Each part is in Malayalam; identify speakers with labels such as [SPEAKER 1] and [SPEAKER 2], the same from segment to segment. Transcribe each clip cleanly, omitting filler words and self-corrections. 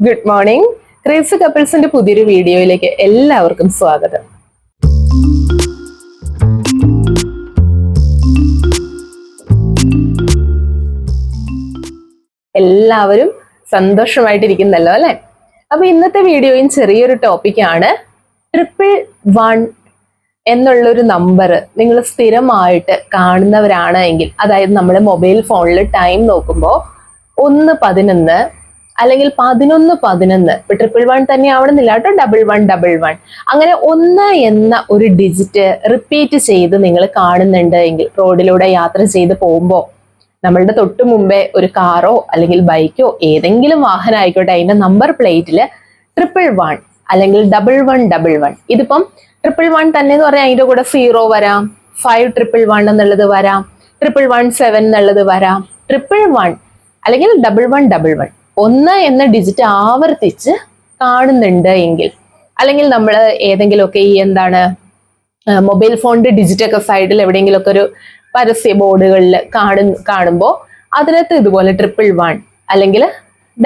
[SPEAKER 1] Good morning. ക്രേസി കപ്പിൾസിന്റെ പുതിയൊരു വീഡിയോയിലേക്ക് എല്ലാവർക്കും സ്വാഗതം. എല്ലാവരും സന്തോഷമായിട്ടിരിക്കുന്നല്ലോ അല്ലെ? അപ്പൊ ഇന്നത്തെ വീഡിയോയും ചെറിയൊരു ടോപ്പിക്കാണ്. 111 എന്നുള്ളൊരു നമ്പർ നിങ്ങൾ സ്ഥിരമായിട്ട് കാണുന്നവരാണ് എങ്കിൽ, അതായത് നമ്മുടെ മൊബൈൽ ഫോണിൽ ടൈം നോക്കുമ്പോൾ 1:11 അല്ലെങ്കിൽ 11:11, ഇപ്പൊ 111 തന്നെ ആവണമെന്നില്ല കേട്ടോ, 1111 അങ്ങനെ 1 എന്ന ഒരു ഡിജിറ്റ് റിപ്പീറ്റ് ചെയ്ത് നിങ്ങൾ കാണുന്നുണ്ട് എങ്കിൽ, റോഡിലൂടെ യാത്ര ചെയ്ത് പോകുമ്പോൾ നമ്മളുടെ തൊട്ടു മുമ്പേ ഒരു കാറോ അല്ലെങ്കിൽ ബൈക്കോ ഏതെങ്കിലും വാഹനം ആയിക്കോട്ടെ, അതിന്റെ നമ്പർ പ്ലേറ്റിൽ 111 അല്ലെങ്കിൽ 1111, ഇതിപ്പം 111 തന്നെ എന്ന് പറഞ്ഞാൽ അതിന്റെ കൂടെ 0 വരാം, 5111 എന്നുള്ളത് വരാം, 117 എന്നുള്ളത് വരാം, 111 അല്ലെങ്കിൽ 1111 1 എന്ന ഡിജിറ്റ് ആവർത്തിച്ച് കാണുന്നുണ്ട് എങ്കിൽ, അല്ലെങ്കിൽ നമ്മൾ ഏതെങ്കിലുമൊക്കെ ഈ മൊബൈൽ ഫോണിന്റെ ഡിജിറ്റ് ഒക്കെ സൈഡിൽ എവിടെയെങ്കിലുമൊക്കെ ഒരു പരസ്യ ബോർഡുകളിൽ കാണുമ്പോൾ അതിനകത്ത് ഇതുപോലെ 111 അല്ലെങ്കിൽ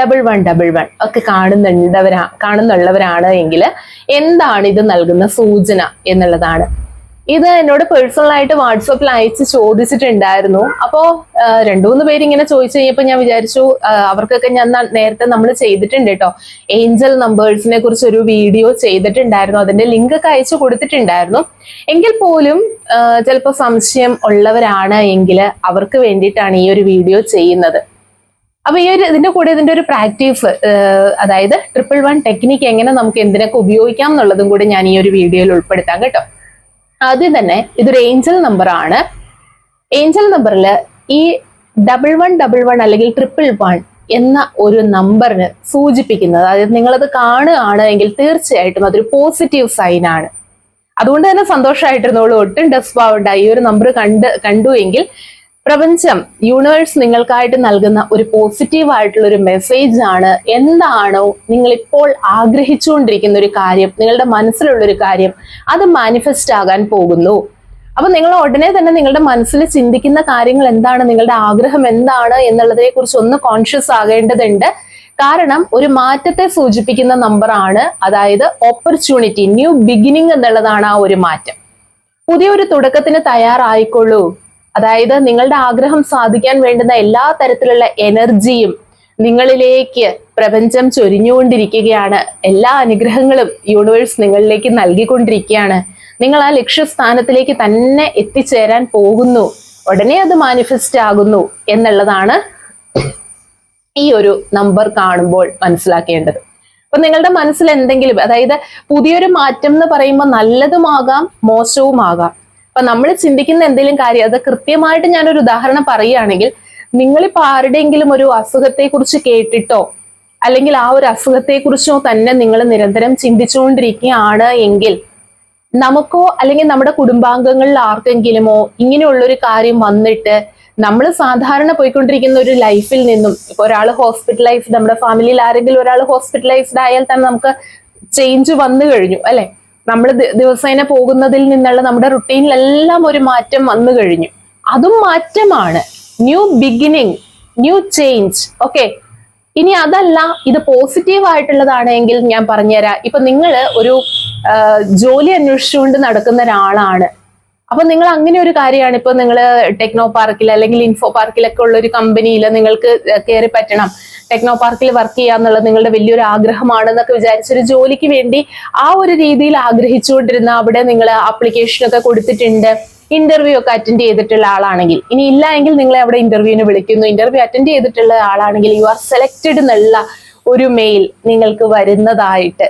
[SPEAKER 1] 1111 ഒക്കെ കാണുന്നുള്ളവരാണ് എങ്കിൽ എന്താണ് ഇത് നൽകുന്ന സൂചന എന്നുള്ളതാണ്. ഇത് എന്നോട് പേഴ്സണൽ ആയിട്ട് വാട്സാപ്പിൽ അയച്ച് ചോദിച്ചിട്ടുണ്ടായിരുന്നു. അപ്പോൾ 2-3 പേര് ഇങ്ങനെ ചോദിച്ചു കഴിഞ്ഞപ്പോൾ ഞാൻ വിചാരിച്ചു അവർക്കൊക്കെ ഞാൻ നേരത്തെ നമ്മൾ ചെയ്തിട്ടുണ്ട് കേട്ടോ, ഏഞ്ചൽ നമ്പേഴ്സിനെ കുറിച്ച് ഒരു വീഡിയോ ചെയ്തിട്ടുണ്ടായിരുന്നു, അതിന്റെ ലിങ്ക് ഒക്കെ അയച്ചു കൊടുത്തിട്ടുണ്ടായിരുന്നു. എങ്കിൽ പോലും ചിലപ്പോൾ സംശയം ഉള്ളവരാണ് എങ്കിൽ അവർക്ക് വേണ്ടിയിട്ടാണ് ഈ ഒരു വീഡിയോ ചെയ്യുന്നത്. അപ്പൊ ഇതിന്റെ കൂടെ ഇതിന്റെ ഒരു പ്രാക്ടീസ്, അതായത് 111 ടെക്നിക്ക് എങ്ങനെ നമുക്ക് എന്തിനൊക്കെ ഉപയോഗിക്കാം എന്നുള്ളതും കൂടി ഞാൻ ഈ ഒരു വീഡിയോയിൽ ഉൾപ്പെടുത്താം കേട്ടോ. ആദ്യം തന്നെ ഇതൊരു ഏഞ്ചൽ നമ്പർ ആണ്. ഏഞ്ചൽ നമ്പറിൽ ഈ 1111 അല്ലെങ്കിൽ 111 എന്ന ഒരു നമ്പറിന് സൂചിപ്പിക്കുന്നത്, അതായത് നിങ്ങളത് കാണുകയാണ് എങ്കിൽ തീർച്ചയായിട്ടും അതൊരു പോസിറ്റീവ് സൈൻ ആണ്. അതുകൊണ്ട് തന്നെ സന്തോഷമായിട്ടിരുന്നോളൂ, ഒട്ടും ഡെസ്പാവണ്ട. ഈ ഒരു നമ്പർ കണ്ടു എങ്കിൽ പ്രപഞ്ചം, യൂണിവേഴ്സ് നിങ്ങൾക്കായിട്ട് നൽകുന്ന ഒരു പോസിറ്റീവ് ആയിട്ടുള്ള ഒരു മെസ്സേജ് ആണ്. എന്താണോ നിങ്ങൾ ഇപ്പോൾ ആഗ്രഹിച്ചുകൊണ്ടിരിക്കുന്ന ഒരു കാര്യം, നിങ്ങളുടെ മനസ്സിലുള്ള ഒരു കാര്യം, അത് മാനിഫെസ്റ്റ് ആകാൻ പോകുന്നു. അപ്പൊ നിങ്ങൾ ഉടനെ തന്നെ നിങ്ങളുടെ മനസ്സിൽ ചിന്തിക്കുന്ന കാര്യങ്ങൾ എന്താണ്, നിങ്ങളുടെ ആഗ്രഹം എന്താണ് എന്നുള്ളതിനെ കുറിച്ച് ഒന്ന് കോൺഷ്യസ് ആകേണ്ടതുണ്ട്. കാരണം ഒരു മാറ്റത്തെ സൂചിപ്പിക്കുന്ന നമ്പറാണ്. അതായത് ഓപ്പർച്യൂണിറ്റി, ന്യൂ ബിഗിനിങ് എന്നുള്ളതാണ് ആ ഒരു മാറ്റം. പുതിയൊരു തുടക്കത്തിന് തയ്യാറായിക്കൊള്ളൂ. അതായത് നിങ്ങളുടെ ആഗ്രഹം സാധിക്കാൻ വേണ്ടുന്ന എല്ലാ തരത്തിലുള്ള എനർജിയും നിങ്ങളിലേക്ക് പ്രപഞ്ചം ചൊരിഞ്ഞുകൊണ്ടിരിക്കുകയാണ്. എല്ലാ അനുഗ്രഹങ്ങളും യൂണിവേഴ്സ് നിങ്ങളിലേക്ക് നൽകിക്കൊണ്ടിരിക്കുകയാണ്. നിങ്ങൾ ആ ലക്ഷ്യസ്ഥാനത്തിലേക്ക് തന്നെ എത്തിച്ചേരാൻ പോകുന്നു. ഉടനെ അത് മാനിഫെസ്റ്റ് ആകുന്നു എന്നുള്ളതാണ് ഈ ഒരു നമ്പർ കാണുമ്പോൾ മനസ്സിലാക്കേണ്ടത്. അപ്പൊ നിങ്ങളുടെ മനസ്സിൽ എന്തെങ്കിലും, അതായത് പുതിയൊരു മാറ്റം എന്ന് പറയുമ്പോൾ നല്ലതുമാകാം മോശവുമാകാം. അപ്പൊ നമ്മൾ ചിന്തിക്കുന്ന എന്തെങ്കിലും കാര്യം, അത് കൃത്യമായിട്ട് ഞാനൊരു ഉദാഹരണം പറയുകയാണെങ്കിൽ, നിങ്ങളിപ്പോ ആരുടെയെങ്കിലും ഒരു അസുഖത്തെ കുറിച്ച് കേട്ടിട്ടോ അല്ലെങ്കിൽ ആ ഒരു അസുഖത്തെ കുറിച്ചോ തന്നെ നിങ്ങൾ നിരന്തരം ചിന്തിച്ചുകൊണ്ടിരിക്കുകയാണ് എങ്കിൽ, നമുക്കോ അല്ലെങ്കിൽ നമ്മുടെ കുടുംബാംഗങ്ങളിൽ ആർക്കെങ്കിലുമോ ഇങ്ങനെയുള്ളൊരു കാര്യം വന്നിട്ട് നമ്മൾ സാധാരണ പോയിക്കൊണ്ടിരിക്കുന്ന ഒരു ലൈഫിൽ നിന്നും, ഇപ്പൊ ഒരാൾ ഹോസ്പിറ്റലൈസ്ഡ്, നമ്മുടെ ഫാമിലിയിൽ ആരെങ്കിലും ഒരാൾ ഹോസ്പിറ്റലൈസ്ഡ് ആയാൽ തന്നെ നമുക്ക് ചേഞ്ച് വന്നു കഴിഞ്ഞു അല്ലെ? നമ്മൾ ദിവസേന പോകുന്നതിൽ നിന്നുള്ള നമ്മുടെ റുട്ടീനിലെല്ലാം ഒരു മാറ്റം വന്നു കഴിഞ്ഞു. അതും മാറ്റമാണ്, new beginning, new change. Okay, ഇനി അതല്ല, ഇത് പോസിറ്റീവ് ആയിട്ടുള്ളതാണെങ്കിൽ ഞാൻ പറഞ്ഞുതരാം. ഇപ്പൊ നിങ്ങൾ ഒരു ജോലി അന്വേഷിച്ചുകൊണ്ട് നടക്കുന്ന ഒരാളാണ്. അപ്പൊ നിങ്ങൾ അങ്ങനെ ഒരു കാര്യമാണ്, ഇപ്പൊ നിങ്ങൾ ടെക്നോ പാർക്കിൽ അല്ലെങ്കിൽ ഇൻഫോ പാർക്കിലൊക്കെ ഉള്ള ഒരു കമ്പനിയിൽ നിങ്ങൾക്ക് കയറി പറ്റണം, ടെക്നോ പാർക്കിൽ വർക്ക് ചെയ്യാന്നുള്ളത് നിങ്ങളുടെ വലിയൊരു ആഗ്രഹമാണെന്നൊക്കെ വിചാരിച്ചൊരു ജോലിക്ക് വേണ്ടി ആ ഒരു രീതിയിൽ ആഗ്രഹിച്ചുകൊണ്ടിരുന്ന, അവിടെ നിങ്ങൾ ആപ്ലിക്കേഷൻ ഒക്കെ കൊടുത്തിട്ടുണ്ട്, ഇന്റർവ്യൂ ഒക്കെ അറ്റൻഡ് ചെയ്തിട്ടുള്ള ആളാണെങ്കിൽ, ഇനി ഇല്ല എങ്കിൽ നിങ്ങളെ അവിടെ ഇന്റർവ്യൂവിന് വിളിക്കുന്നു, ഇന്റർവ്യൂ അറ്റൻഡ് ചെയ്തിട്ടുള്ള ആളാണെങ്കിൽ യു ആർ സെലക്റ്റഡ് എന്നുള്ള ഒരു മെയിൽ നിങ്ങൾക്ക് വരുന്നതായിട്ട്,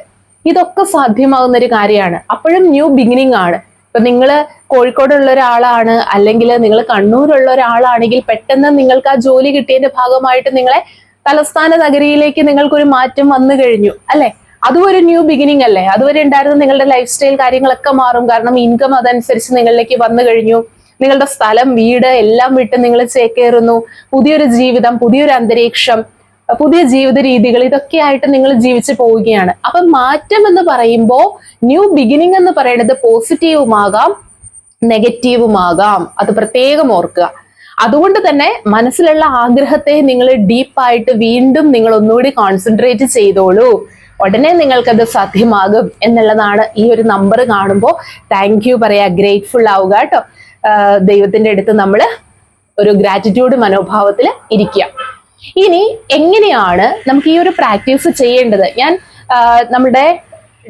[SPEAKER 1] ഇതൊക്കെ സാധ്യമാകുന്ന ഒരു കാര്യമാണ്. അപ്പോഴും ന്യൂ ബിഗിനിങ് ആണ്. ഇപ്പൊ നിങ്ങൾ കോഴിക്കോടുള്ള ഒരാളാണ് അല്ലെങ്കിൽ നിങ്ങൾ കണ്ണൂരുള്ള ഒരാളാണെങ്കിൽ പെട്ടെന്ന് നിങ്ങൾക്ക് ആ ജോലി കിട്ടിയതിന്റെ ഭാഗമായിട്ട് നിങ്ങളെ തലസ്ഥാന നഗരിയിലേക്ക് നിങ്ങൾക്കൊരു മാറ്റം വന്നു കഴിഞ്ഞു അല്ലെ? അതും ഒരു ന്യൂ ബിഗിനിങ് അല്ലേ? അതുവരെ ഉണ്ടായിരുന്ന നിങ്ങളുടെ ലൈഫ് സ്റ്റൈൽ കാര്യങ്ങളൊക്കെ മാറും. കാരണം ഇൻകം അതനുസരിച്ച് നിങ്ങളിലേക്ക് വന്നു കഴിഞ്ഞു. നിങ്ങളുടെ സ്ഥലം, വീട് എല്ലാം വിട്ട് നിങ്ങൾ ചേക്കേറുന്നു. പുതിയൊരു ജീവിതം, പുതിയൊരു അന്തരീക്ഷം, പുതിയ ജീവിത രീതികൾ, ഇതൊക്കെ ആയിട്ട് നിങ്ങൾ ജീവിച്ചു പോവുകയാണ്. അപ്പൊ മാറ്റം എന്ന് പറയുമ്പോൾ, ന്യൂ ബിഗിനിങ് എന്ന് പറയുന്നത് പോസിറ്റീവുമാകാം നെഗറ്റീവുമാകാം. അത് പ്രത്യേകം ഓർക്കുക. അതുകൊണ്ട് തന്നെ മനസ്സിലുള്ള ആഗ്രഹത്തെ നിങ്ങൾ ഡീപ്പായിട്ട് വീണ്ടും നിങ്ങൾ ഒന്നുകൂടി കോൺസെൻട്രേറ്റ് ചെയ്തോളൂ. ഉടനെ നിങ്ങൾക്കത് സാധ്യമാകും എന്നുള്ളതാണ്. ഈ ഒരു നമ്പർ കാണുമ്പോൾ താങ്ക് യു പറയാ, ഗ്രേറ്റ്ഫുൾ ആവുക കേട്ടോ. ദൈവത്തിന്റെ അടുത്ത് നമ്മൾ ഒരു ഗ്രാറ്റിറ്റ്യൂഡ് മനോഭാവത്തിൽ ഇരിക്കുക. ഇനി എങ്ങനെയാണ് നമുക്ക് ഈ ഒരു പ്രാക്ടീസ് ചെയ്യേണ്ടത്? ഞാൻ നമ്മുടെ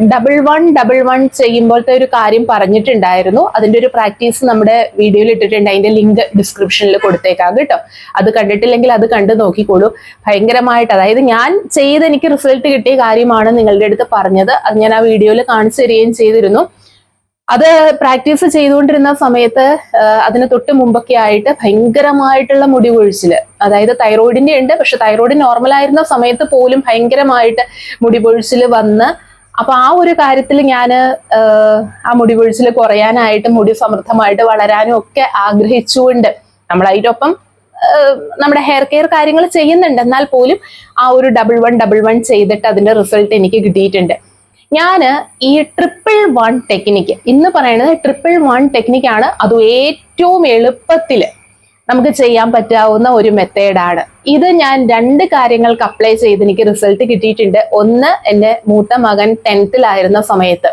[SPEAKER 1] 1111 ചെയ്യുമ്പോഴത്തെ ഒരു കാര്യം പറഞ്ഞിട്ടുണ്ടായിരുന്നു. അതിന്റെ ഒരു പ്രാക്ടീസ് നമ്മുടെ വീഡിയോയിൽ ഇട്ടിട്ടുണ്ട്. അതിന്റെ ലിങ്ക് ഡിസ്ക്രിപ്ഷനിൽ കൊടുത്തേക്കാം കേട്ടോ. അത് കണ്ടിട്ടില്ലെങ്കിൽ അത് കണ്ടു നോക്കിക്കോളൂ. ഭയങ്കരമായിട്ട്, അതായത് ഞാൻ ചെയ്ത് എനിക്ക് റിസൾട്ട് കിട്ടിയ കാര്യമാണ് നിങ്ങളുടെ അടുത്ത് പറഞ്ഞത്. അത് ഞാൻ ആ വീഡിയോയിൽ കാണിച്ചു തരികയും ചെയ്തിരുന്നു. അത് പ്രാക്ടീസ് ചെയ്തുകൊണ്ടിരുന്ന സമയത്ത് അതിന് തൊട്ട് മുമ്പൊക്കെ ആയിട്ട് ഭയങ്കരമായിട്ടുള്ള മുടി പൊഴിച്ചില്, അതായത് തൈറോയിഡിന്റെ ഉണ്ട്, പക്ഷെ തൈറോയിഡ് നോർമൽ ആയിരുന്ന സമയത്ത് പോലും ഭയങ്കരമായിട്ട് മുടി പൊഴിച്ചില് വന്ന്, അപ്പൊ ആ ഒരു കാര്യത്തിൽ ഞാൻ ആ മുടി പൊഴിച്ചിൽ കുറയാനായിട്ട് മുടി സമൃദ്ധമായിട്ട് വളരാനും ഒക്കെ ആഗ്രഹിച്ചുകൊണ്ട് നമ്മൾ അതിനൊപ്പം നമ്മുടെ ഹെയർ കെയർ കാര്യങ്ങൾ ചെയ്യുന്നുണ്ട്. എന്നാൽ പോലും ആ ഒരു 1111 ചെയ്തിട്ട് അതിന്റെ റിസൾട്ട് എനിക്ക് കിട്ടിയിട്ടുണ്ട്. ഞാൻ ഈ 111 ടെക്നിക്ക് ഇന്ന് പറയുന്നത് 111 ടെക്നിക്കാണ്. അത് ഏറ്റവും എളുപ്പത്തിൽ നമുക്ക് ചെയ്യാൻ പറ്റാവുന്ന ഒരു മെത്തേഡാണ്. ഇത് ഞാൻ 2 കാര്യങ്ങൾക്ക് അപ്ലൈ ചെയ്ത് എനിക്ക് റിസൾട്ട് കിട്ടിയിട്ടുണ്ട്. ഒന്ന്, എൻ്റെ മൂത്ത മകൻ 10th സമയത്ത്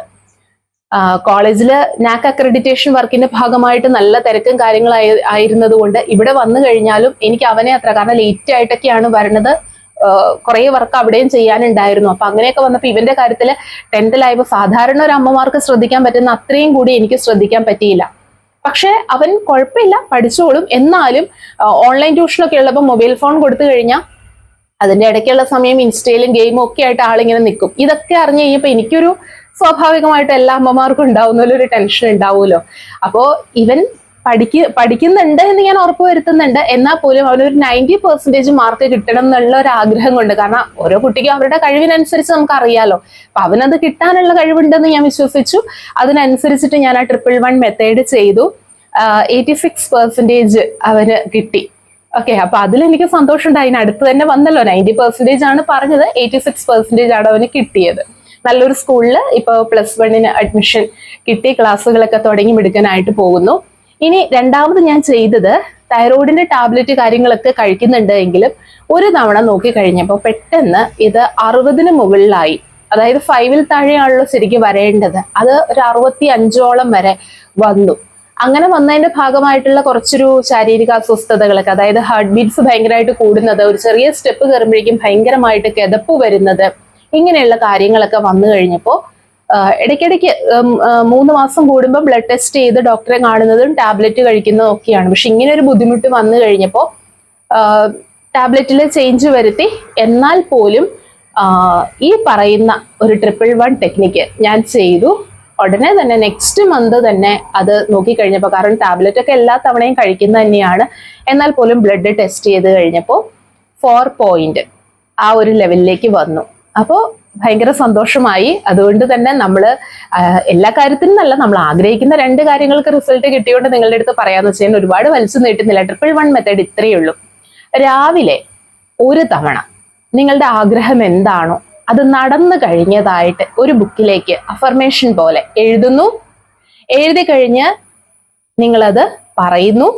[SPEAKER 1] കോളേജിൽ നാക് അക്രഡിറ്റേഷൻ വർക്കിന്റെ ഭാഗമായിട്ട് നല്ല തിരക്കും ആയിരുന്നത് കൊണ്ട് ഇവിടെ വന്നു കഴിഞ്ഞാലും എനിക്ക് അവനെ അത്ര, കാരണം ലേറ്റ് ആയിട്ടൊക്കെയാണ് വരണത്, കുറെ വർക്ക് അവിടെയും ചെയ്യാനുണ്ടായിരുന്നു. അപ്പൊ അങ്ങനെയൊക്കെ വന്നപ്പോൾ ഇവന്റെ കാര്യത്തിൽ 10th സാധാരണ ഒരു അമ്മമാർക്ക് ശ്രദ്ധിക്കാൻ പറ്റുന്ന അത്രയും കൂടി എനിക്ക് ശ്രദ്ധിക്കാൻ പറ്റിയില്ല. പക്ഷെ അവൻ കുഴപ്പമില്ല, പഠിച്ചോളും. എന്നാലും ഓൺലൈൻ ട്യൂഷനൊക്കെ ഉള്ളപ്പോൾ മൊബൈൽ ഫോൺ കൊടുത്തു കഴിഞ്ഞാൽ അതിന്റെ ഇടയ്ക്കുള്ള സമയം ഇൻസ്റ്റയിലും ഗെയിമും ഒക്കെ ആയിട്ട് ആളിങ്ങനെ നിൽക്കും. ഇതൊക്കെ അറിഞ്ഞു കഴിഞ്ഞപ്പോൾ എനിക്കൊരു സ്വാഭാവികമായിട്ട് എല്ലാ അമ്മമാർക്കും ഉണ്ടാവുന്ന ഒരു ടെൻഷൻ ഉണ്ടാവുമല്ലോ. അപ്പോ ഇവൻ പഠിക്കുന്നുണ്ട് എന്ന് ഞാൻ ഉറപ്പ് വരുത്തുന്നുണ്ട്. എന്നാൽ പോലും അവനൊരു 90% മാർക്ക് കിട്ടണം എന്നുള്ള ഒരു ആഗ്രഹം കൊണ്ട്, കാരണം ഓരോ കുട്ടിക്കും അവരുടെ കഴിവിനനുസരിച്ച് നമുക്ക് അറിയാലോ. അപ്പൊ അവനത് കിട്ടാനുള്ള കഴിവുണ്ടെന്ന് ഞാൻ വിശ്വസിച്ചു. അതിനനുസരിച്ചിട്ട് ഞാൻ ആ 111 മെത്തേഡ് ചെയ്തു. 86% അവന് കിട്ടി. ഓക്കെ, അപ്പൊ അതിലെനിക്ക് സന്തോഷമുണ്ടായി. അടുത്ത് തന്നെ വന്നല്ലോ, 90% ആണ് പറഞ്ഞത്, 86% ആണ് അവന് കിട്ടിയത്. നല്ലൊരു സ്കൂളിൽ ഇപ്പൊ +1 അഡ്മിഷൻ കിട്ടി, ക്ലാസ്സുകളൊക്കെ തുടങ്ങി മിടുക്കാനായിട്ട് പോകുന്നു. ഇനി രണ്ടാമത് ഞാൻ ചെയ്തത്, തൈറോയിഡിന്റെ ടാബ്ലറ്റ് കാര്യങ്ങളൊക്കെ കഴിക്കുന്നുണ്ട് എങ്കിലും ഒരു തവണ നോക്കി കഴിഞ്ഞപ്പോൾ പെട്ടെന്ന് ഇത് 60 മുകളിലായി. അതായത് 5ൽ താഴെയാണല്ലോ ശരിക്കും വരേണ്ടത്, അത് ഒരു 65ഓളം വരെ വന്നു. അങ്ങനെ വന്നതിന്റെ ഭാഗമായിട്ടുള്ള കുറച്ചൊരു ശാരീരിക അസ്വസ്ഥതകളൊക്കെ, അതായത് ഹാർട്ട് ബീറ്റ്സ് ഭയങ്കരമായിട്ട് കൂടുന്നത്, ഒരു ചെറിയ സ്റ്റെപ്പ് കയറുമ്പോഴേക്കും ഭയങ്കരമായിട്ട് കിതപ്പ് വരുന്നത്, ഇങ്ങനെയുള്ള കാര്യങ്ങളൊക്കെ വന്നു കഴിഞ്ഞപ്പോൾ ഇടയ്ക്കിടയ്ക്ക് 3 മാസം കൂടുമ്പോൾ ബ്ലഡ് ടെസ്റ്റ് ചെയ്ത് ഡോക്ടറെ കാണുന്നതും ടാബ്ലറ്റ് കഴിക്കുന്നതും ഒക്കെയാണ്. പക്ഷെ ഇങ്ങനെ ഒരു ബുദ്ധിമുട്ട് വന്നു കഴിഞ്ഞപ്പോൾ ടാബ്ലറ്റിൽ ചേഞ്ച് വരുത്തി. എന്നാൽ പോലും ഈ പറയുന്ന ഒരു 111 ടെക്നിക്ക് ഞാൻ ചെയ്തു. ഉടനെ തന്നെ നെക്സ്റ്റ് മന്ത് തന്നെ അത് നോക്കിക്കഴിഞ്ഞപ്പോൾ, കാരണം ടാബ്ലറ്റ് ഒക്കെ എല്ലാ തവണയും കഴിക്കുന്നത് തന്നെയാണ്, എന്നാൽ പോലും ബ്ലഡ് ടെസ്റ്റ് ചെയ്ത് കഴിഞ്ഞപ്പോൾ 4 പോയിന്റ് ആ ഒരു ലെവലിലേക്ക് വന്നു. അപ്പോൾ ഭയങ്കര സന്തോഷമായി. അതുകൊണ്ട് തന്നെ നമ്മൾ എല്ലാ കാര്യത്തിനും നല്ല, നമ്മൾ ആഗ്രഹിക്കുന്ന 2 കാര്യങ്ങൾക്ക് റിസൾട്ട് കിട്ടിയോണ്ട് നിങ്ങളുടെ അടുത്ത് പറയാന്ന് വെച്ചാൽ ഒരുപാട് വലിച്ചു നീട്ടുന്നില്ല. 111 മെത്തേഡ് ഇത്രയേ ഉള്ളൂ. രാവിലെ ഒരു തവണ നിങ്ങളുടെ ആഗ്രഹം എന്താണോ അത് നടന്നു കഴിഞ്ഞതായിട്ട് ഒരു ബുക്കിലേക്ക് അഫർമേഷൻ പോലെ എഴുതുന്നു. എഴുതി കഴിഞ്ഞ് നിങ്ങളത് പറയുന്നു.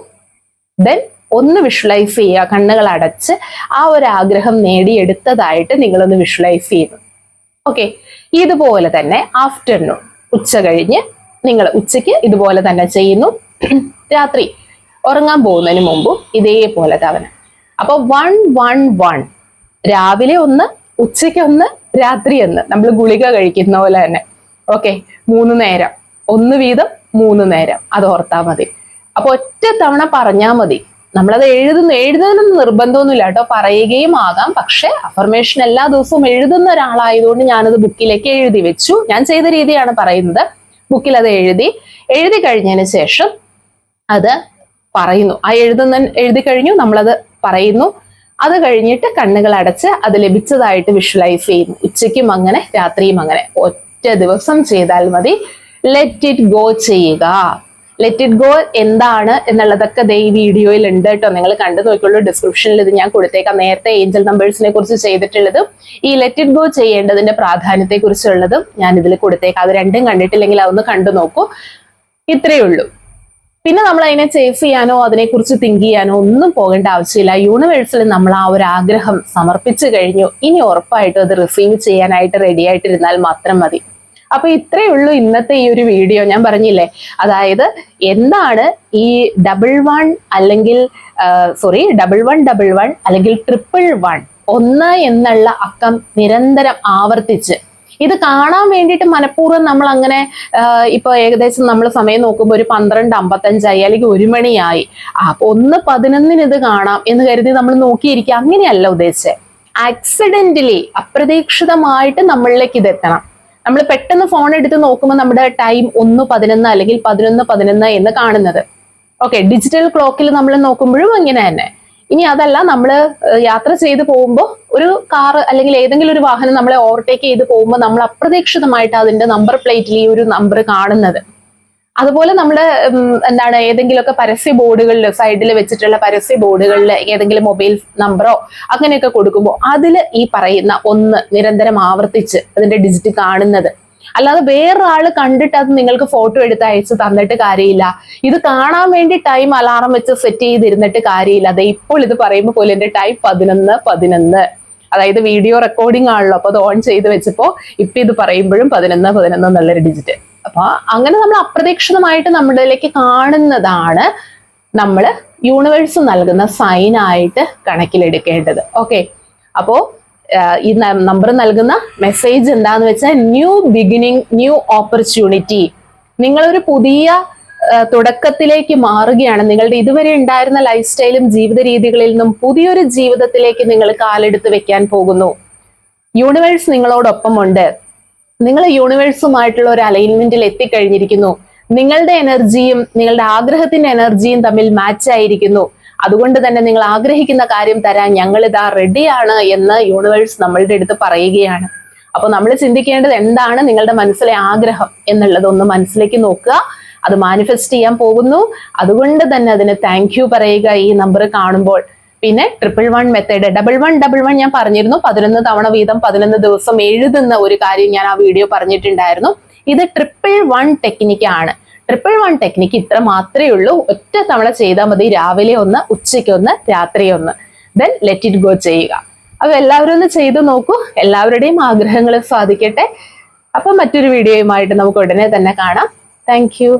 [SPEAKER 1] ദെൻ ഒന്ന് വിഷ്വലൈസ് ചെയ്യുക, കണ്ണുകൾ അടച്ച് ആ ഒരു ആഗ്രഹം നേടിയെടുത്തതായിട്ട് നിങ്ങളൊന്ന് വിഷ്വലൈസ് ചെയ്യുന്നു. ഓക്കെ, ഇതുപോലെ തന്നെ ആഫ്റ്റർനൂൺ, ഉച്ച കഴിഞ്ഞ് നിങ്ങൾ ഉച്ചയ്ക്ക് ഇതുപോലെ തന്നെ ചെയ്യുന്നു. രാത്രി ഉറങ്ങാൻ പോകുന്നതിന് മുമ്പും ഇതേപോലെ തവണ. അപ്പൊ 111, രാവിലെ 1, ഉച്ചയ്ക്ക് 1, രാത്രി 1. നമ്മൾ ഗുളിക കഴിക്കുന്ന പോലെ തന്നെ. ഓക്കെ, 3 നേരം, 1 വീതം 3 നേരം, അത് ഓർത്താൽ മതി. അപ്പൊ ഒറ്റ തവണ പറഞ്ഞാൽ മതി. നമ്മളത് എഴുതുന്നതിനൊന്നും നിർബന്ധമൊന്നുമില്ല കേട്ടോ, പറയുകയും ആകാം. പക്ഷെ അഫർമേഷൻ എല്ലാ ദിവസവും എഴുതുന്ന ഒരാളായതുകൊണ്ട് ഞാനത് ബുക്കിലേക്ക് എഴുതി വെച്ചു. ഞാൻ ചെയ്ത രീതിയാണ് പറയുന്നത്. ബുക്കിൽ അത് എഴുതി കഴിഞ്ഞതിന് ശേഷം അത് പറയുന്നു. ആ എഴുതി കഴിഞ്ഞു, നമ്മളത് പറയുന്നു. അത് കഴിഞ്ഞിട്ട് കണ്ണുകൾ അടച്ച് അത് ലഭിച്ചതായിട്ട് വിഷ്വലൈസ് ചെയ്യുന്നു. ഉച്ചയ്ക്കും അങ്ങനെ, രാത്രിയും അങ്ങനെ. ഒറ്റ ദിവസം ചെയ്താൽ മതി. ലെറ്റ് ഇറ്റ് ഗോ ചെയ്യുക. ലെറ്റ് ഇറ്റ് ഗോ എന്താണ് എന്നുള്ളതൊക്കെ ഈ വീഡിയോയിൽ ഉണ്ട് കേട്ടോ, നിങ്ങൾ കണ്ടു നോക്കിയുള്ളൂ. ഡിസ്ക്രിപ്ഷനിൽ ഇത് ഞാൻ കൊടുത്തേക്കാം. നേരത്തെ ഏഞ്ചൽ നമ്പേഴ്സിനെ കുറിച്ച് ചെയ്തിട്ടുള്ളതും ഈ ലെറ്റ് ഇറ്റ് ഗോ ചെയ്യേണ്ടതിന്റെ പ്രാധാന്യത്തെ കുറിച്ചുള്ളതും ഞാൻ ഇതിൽ കൊടുത്തേക്കാം. അത് രണ്ടും കണ്ടിട്ടില്ലെങ്കിൽ അതൊന്ന് കണ്ടു നോക്കൂ. ഇത്രയേ ഉള്ളൂ. പിന്നെ നമ്മൾ അതിനെ ചേസ് ചെയ്യാനോ അതിനെക്കുറിച്ച് തിങ്ക് ചെയ്യാനോ ഒന്നും പോകേണ്ട ആവശ്യമില്ല. യൂണിവേഴ്സിൽ നമ്മൾ ആ ഒരു ആഗ്രഹം സമർപ്പിച്ചു കഴിഞ്ഞു, ഇനി ഉറപ്പായിട്ടും അത് റിസീവ് ചെയ്യാനായിട്ട് റെഡി ആയിട്ടിരുന്നാൽ മാത്രം മതി. അപ്പൊ ഇത്രയേ ഉള്ളൂ ഇന്നത്തെ ഈ ഒരു വീഡിയോ. ഞാൻ പറഞ്ഞില്ലേ, അതായത് എന്താണ് ഈ 11 അല്ലെങ്കിൽ 1111 അല്ലെങ്കിൽ 111 1 എന്നുള്ള അക്കം നിരന്തരം ആവർത്തിച്ച് ഇത് കാണാൻ വേണ്ടിയിട്ട് മനഃപൂർവ്വം നമ്മൾ അങ്ങനെ ഇപ്പൊ ഏകദേശം നമ്മൾ സമയം നോക്കുമ്പോൾ ഒരു 12:55 അല്ലെങ്കിൽ 1 മണിയായി, അപ്പൊ 1:11 ഇത് കാണാം എന്ന് കരുതി നമ്മൾ നോക്കിയിരിക്കുക, അങ്ങനെയല്ല ഉദ്ദേശിച്ചത്. ആക്സിഡന്റലി അപ്രതീക്ഷിതമായിട്ട് നമ്മളിലേക്ക് ഇതെത്തണം. നമ്മൾ പെട്ടെന്ന് ഫോൺ എടുത്ത് നോക്കുമ്പോൾ നമ്മുടെ ടൈം 1:11 അല്ലെങ്കിൽ 11:11 എന്ന് കാണുന്നത്. ഓക്കെ, ഡിജിറ്റൽ ക്ലോക്കിൽ നമ്മൾ നോക്കുമ്പോഴും ഇങ്ങനെ തന്നെ. ഇനി അതല്ല, നമ്മൾ യാത്ര ചെയ്ത് പോകുമ്പോൾ ഒരു കാർ അല്ലെങ്കിൽ ഏതെങ്കിലും ഒരു വാഹനം നമ്മളെ ഓവർടേക്ക് ചെയ്ത് പോകുമ്പോൾ നമ്മൾ അപ്രതീക്ഷിതമായിട്ട് അതിന്റെ നമ്പർ പ്ലേറ്റിൽ ഈ ഒരു നമ്പർ കാണുന്നത്. അതുപോലെ നമ്മൾ എന്താണ് ഏതെങ്കിലുമൊക്കെ പരസ്യ ബോർഡുകളിൽ സൈഡിൽ വെച്ചിട്ടുള്ള പരസ്യ ബോർഡുകളിൽ ഏതെങ്കിലും മൊബൈൽ നമ്പറോ അങ്ങനെയൊക്കെ കൊടുക്കുമ്പോൾ അതിൽ ഈ പറയുന്ന 1 നിരന്തരം ആവർത്തിച്ച് അതിന്റെ ഡിജിറ്റ് കാണുന്നത്. അല്ലാതെ വേറൊരാള് കണ്ടിട്ട് അത് നിങ്ങൾക്ക് ഫോട്ടോ എടുത്ത് അയച്ച് തന്നിട്ട് കാര്യമില്ല. ഇത് കാണാൻ വേണ്ടി ടൈം അലാറം വെച്ച് സെറ്റ് ചെയ്തിരുന്നിട്ട് കാര്യമില്ല. അതെ, ഇപ്പോൾ ഇത് പറയുമ്പോൾ പോലെ എന്റെ ടൈം 11:11, അതായത് വീഡിയോ റെക്കോർഡിംഗ് ആണല്ലോ, അപ്പൊ അത് ഓൺ ചെയ്ത് വെച്ചപ്പോ ഇപ്പൊ ഇത് പറയുമ്പോഴും 11:11 എന്നുള്ളൊരു ഡിജിറ്റ്. അപ്പൊ അങ്ങനെ നമ്മൾ അപ്രതീക്ഷിതമായിട്ട് നമ്മളിലേക്ക് കാണുന്നതാണ് നമ്മൾ യൂണിവേഴ്സ് നൽകുന്ന സൈൻ ആയിട്ട് കണക്കിലെടുക്കേണ്ടത്. ഓക്കെ, അപ്പോ ഈ നമ്പർ നൽകുന്ന മെസ്സേജ് എന്താന്ന് വെച്ചാൽ ന്യൂ ബിഗിനിങ്, ന്യൂ ഓപ്പർച്യൂണിറ്റി. നിങ്ങളൊരു പുതിയ തുടക്കത്തിലേക്ക് മാറുകയാണ്. നിങ്ങളുടെ ഇതുവരെ ഉണ്ടായിരുന്ന ലൈഫ് സ്റ്റൈലും ജീവിത രീതികളിൽ നിന്നും പുതിയൊരു ജീവിതത്തിലേക്ക് നിങ്ങൾ കാലെടുത്ത് വെക്കാൻ പോകുന്നു. യൂണിവേഴ്സ് നിങ്ങളോടൊപ്പമുണ്ട്. നിങ്ങൾ യൂണിവേഴ്സുമായിട്ടുള്ള ഒരു അലൈൻമെന്റിൽ എത്തിക്കഴിഞ്ഞിരിക്കുന്നു. നിങ്ങളുടെ എനർജിയും നിങ്ങളുടെ ആഗ്രഹത്തിന്റെ എനർജിയും തമ്മിൽ മാച്ച് ആയിരിക്കുന്നു. അതുകൊണ്ട് തന്നെ നിങ്ങൾ ആഗ്രഹിക്കുന്ന കാര്യം തരാൻ ഞങ്ങൾ ഇതാ റെഡിയാണ് എന്ന് യൂണിവേഴ്സ് നമ്മളുടെ അടുത്ത് പറയുകയാണ്. അപ്പൊ നമ്മൾ ചിന്തിക്കേണ്ടത് എന്താണ് നിങ്ങളുടെ മനസ്സിലെ ആഗ്രഹം എന്നുള്ളത് ഒന്ന് മനസ്സിലേക്ക് നോക്കുക. അത് മാനിഫെസ്റ്റ് ചെയ്യാൻ പോകുന്നു. അതുകൊണ്ട് തന്നെ അതിന് താങ്ക് യു പറയുക ഈ നമ്പർ കാണുമ്പോൾ. പിന്നെ 111 മെത്തേഡ് 1111 ഞാൻ പറഞ്ഞിരുന്നു, 11 തവണ വീതം 11 ദിവസം എഴുതുന്ന ഒരു കാര്യം ഞാൻ ആ വീഡിയോ പറഞ്ഞിട്ടുണ്ടായിരുന്നു. ഇത് 111 ടെക്നിക്കാണ്. 111 ടെക്നിക്ക് ഇത്ര മാത്രമേ ഉള്ളൂ. ഒറ്റ തവണ ചെയ്താൽ മതി. രാവിലെ 1, ഉച്ചയ്ക്ക് 1, രാത്രി 1. ദെൻ ലെറ്റ് ഇറ്റ് ഗോ ചെയ്യുക. അപ്പൊ എല്ലാവരും ഒന്ന് ചെയ്തു നോക്കൂ. എല്ലാവരുടെയും ആഗ്രഹങ്ങൾ സാധിക്കട്ടെ. അപ്പൊ മറ്റൊരു വീഡിയോയുമായിട്ട് നമുക്ക് ഉടനെ തന്നെ കാണാം. Thank you.